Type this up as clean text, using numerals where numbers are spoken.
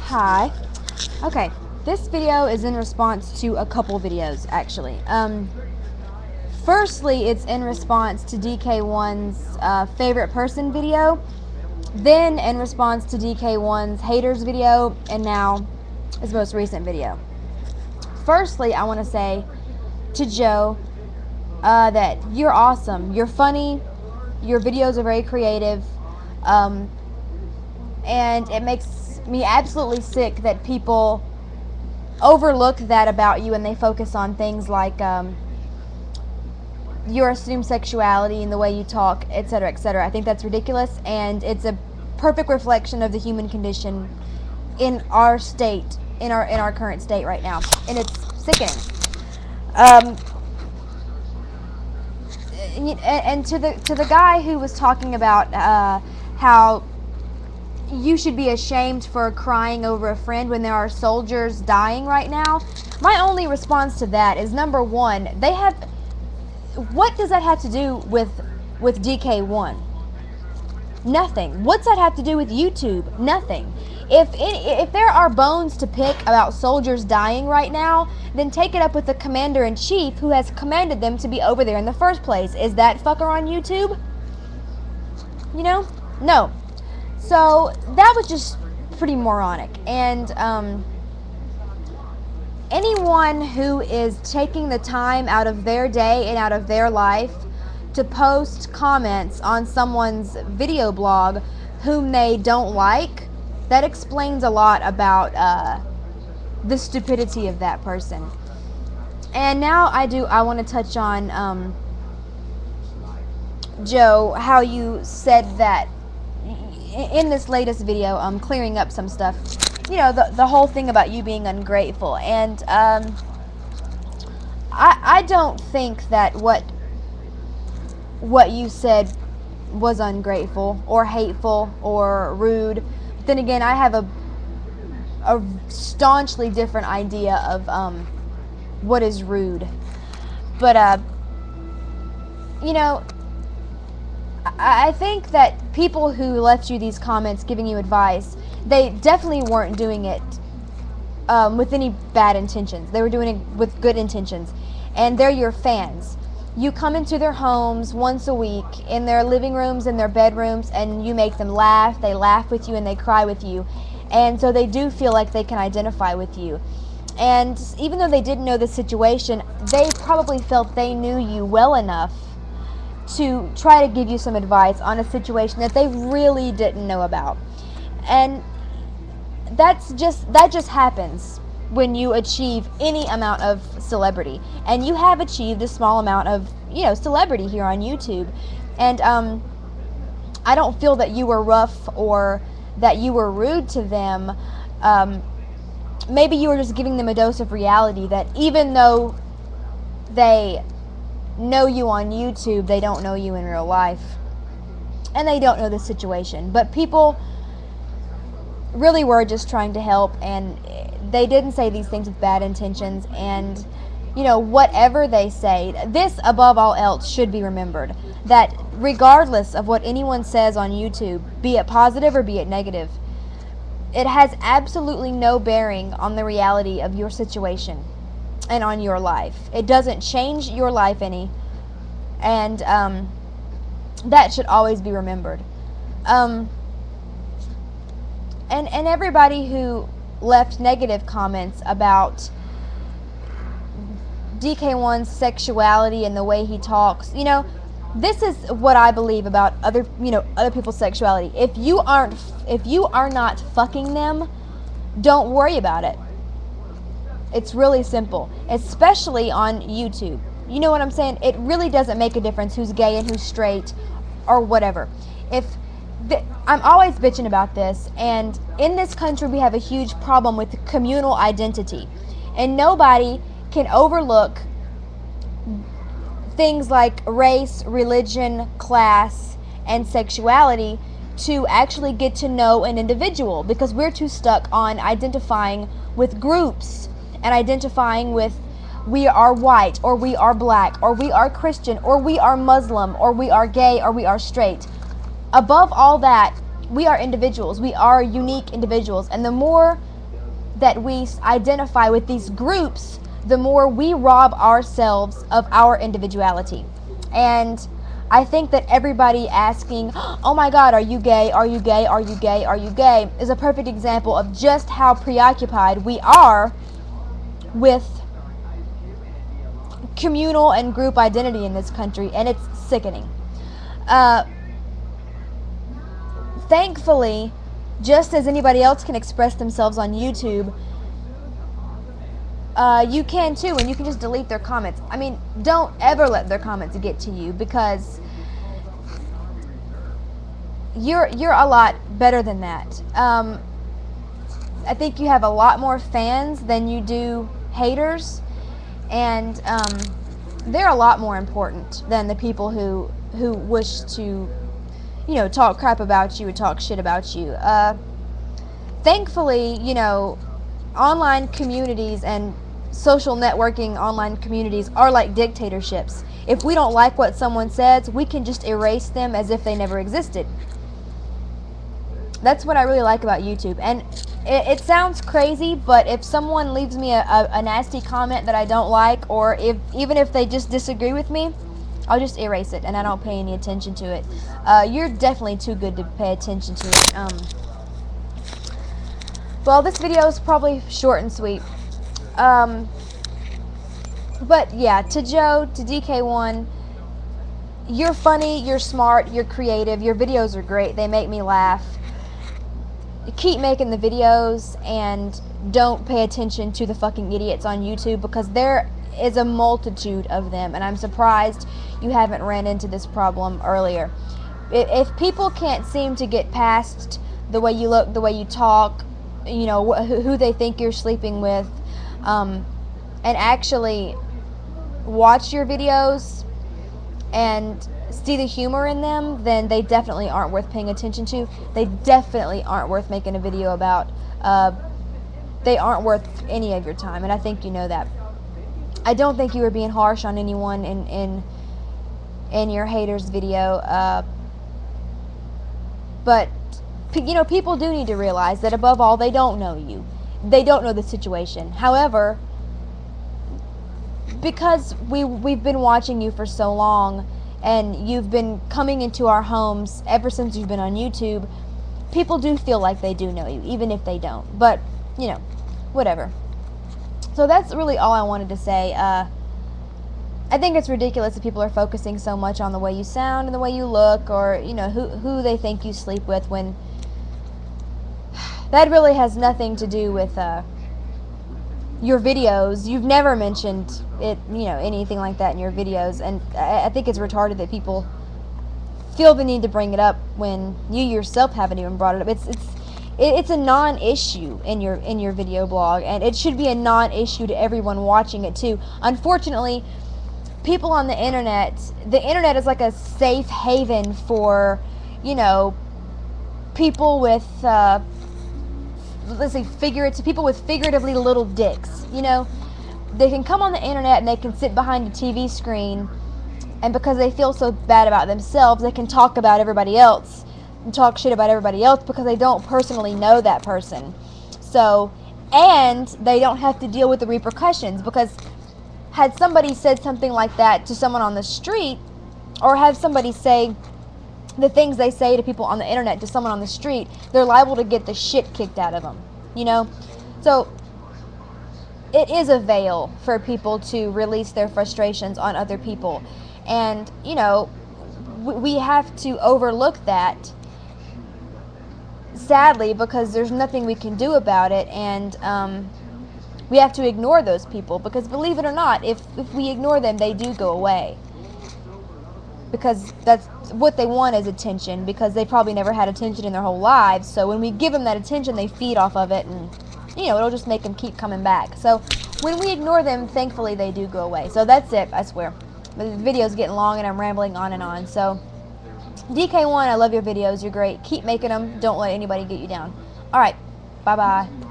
Hi. Okay, this video is in response to a couple videos, actually. Firstly, it's in response to DK1's favorite person video, then in response to DK1's haters video, and now his most recent video. Firstly, I want to say to Joe that you're awesome. You're funny. Your videos are very creative. And it makes me absolutely sick that people overlook that about you and they focus on things like your assumed sexuality and the way you talk, etc., etc. I think that's ridiculous, and it's a perfect reflection of the human condition in our state, in our current state right now, and it's sickening. And to the guy who was talking about how you should be ashamed for crying over a friend when there are soldiers dying right now, my only response to that is, number one, what does that have to do with DK1? Nothing. What's that have to do with YouTube? Nothing. If there are bones to pick about soldiers dying right now, then take it up with the commander-in-chief who has commanded them to be over there in the first place. Is that fucker on YouTube? You know? No. So that was just pretty moronic. And anyone who is taking the time out of their day and out of their life to post comments on someone's video blog whom they don't like, that explains a lot about the stupidity of that person. And now I want to touch on Joe, how you said that in this latest video, clearing up some stuff, you know, the whole thing about you being ungrateful. And I don't think that what you said was ungrateful or hateful or rude. Then again, I have a staunchly different idea of what is rude. But you know, I think that people who left you these comments giving you advice, they definitely weren't doing it with any bad intentions. They were doing it with good intentions. And they're your fans. You come into their homes once a week, in their living rooms, in their bedrooms, and you make them laugh. They laugh with you and they cry with you. And so they do feel like they can identify with you. And even though they didn't know the situation, they probably felt they knew you well enough to try to give you some advice on a situation that they really didn't know about. And that just happens when you achieve any amount of celebrity. And you have achieved a small amount of, you know, celebrity here on YouTube. And I don't feel that you were rough or that you were rude to them. Maybe you were just giving them a dose of reality that even though they know you on YouTube, they don't know you in real life. And they don't know the situation. But people really were just trying to help, and they didn't say these things with bad intentions. And, you know, whatever they say, this above all else should be remembered, that regardless of what anyone says on YouTube, be it positive or be it negative, it has absolutely no bearing on the reality of your situation and on your life. It doesn't change your life any, and that should always be remembered. And everybody who left negative comments about DK1's sexuality and the way he talks, you know, this is what I believe about other people's sexuality. If you are not fucking them, don't worry about it. It's really simple, especially on YouTube. You know what I'm saying? It really doesn't make a difference who's gay and who's straight or whatever. I'm always bitching about this, and in this country we have a huge problem with communal identity, and nobody can overlook things like race, religion, class, and sexuality to actually get to know an individual, because we're too stuck on identifying with groups and identifying with we are white, or we are black, or we are Christian, or we are Muslim, or we are gay, or we are straight. Above all that, we are individuals. We are unique individuals. And the more that we identify with these groups, the more we rob ourselves of our individuality. And I think that everybody asking, oh my God, are you gay? Are you gay? Are you gay? Are you gay? Is a perfect example of just how preoccupied we are with communal and group identity in this country, and it's sickening. Thankfully, just as anybody else can express themselves on YouTube, you can too, and you can just delete their comments. I mean, don't ever let their comments get to you, because you're a lot better than that. I think you have a lot more fans than you do haters, and they're a lot more important than the people who wish to, you know, talk crap about you or talk shit about you. Thankfully, you know, online communities and social networking online communities are like dictatorships. If we don't like what someone says, we can just erase them as if they never existed. That's what I really like about YouTube. And it sounds crazy, but if someone leaves me a nasty comment that I don't like, or even if they just disagree with me, I'll just erase it, and I don't pay any attention to it. You're definitely too good to pay attention to it. Well, this video is probably short and sweet. But yeah, to Joe, to DK1, you're funny, you're smart, you're creative, your videos are great, they make me laugh. Keep making the videos, and don't pay attention to the fucking idiots on YouTube, because there is a multitude of them, and I'm surprised you haven't ran into this problem earlier. If people can't seem to get past the way you look, the way you talk, you know, who they think you're sleeping with, and actually watch your videos and see the humor in them, then they definitely aren't worth paying attention to. They definitely aren't worth making a video about. They aren't worth any of your time, and I think you know that. I don't think you were being harsh on anyone in your haters video, but you know, people do need to realize that above all, they don't know you. They don't know the situation. However, because we've been watching you for so long, and you've been coming into our homes ever since you've been on YouTube, people do feel like they do know you, even if they don't. But, you know, whatever. So that's really all I wanted to say. I think it's ridiculous that people are focusing so much on the way you sound and the way you look, or, you know, who they think you sleep with, when that really has nothing to do with your videos. You've never mentioned it, you know, anything like that in your videos, and I think it's retarded that people feel the need to bring it up when you yourself haven't even brought it up. It's a non-issue in your video blog, and it should be a non-issue to everyone watching it too. Unfortunately, people on the internet is like a safe haven for, you know, people with let's say people with figuratively little dicks. You know, they can come on the internet and they can sit behind a TV screen, and because they feel so bad about themselves, they can talk about everybody else and talk shit about everybody else because they don't personally know that person. So, and they don't have to deal with the repercussions, because had somebody said something like that to someone on the street, or have somebody say the things they say to people on the internet to someone on the street, they're liable to get the shit kicked out of them, you know? So it is a veil for people to release their frustrations on other people, and, you know, we have to overlook that, sadly, because there's nothing we can do about it, and we have to ignore those people, because believe it or not, if we ignore them, they do go away. Because that's what they want, is attention, because they probably never had attention in their whole lives. So when we give them that attention, they feed off of it, and, you know, it'll just make them keep coming back. So when we ignore them, thankfully they do go away. So that's it, I swear. The video's getting long and I'm rambling on and on. So DK1, I love your videos. You're great. Keep making them. Don't let anybody get you down. All right. Bye-bye.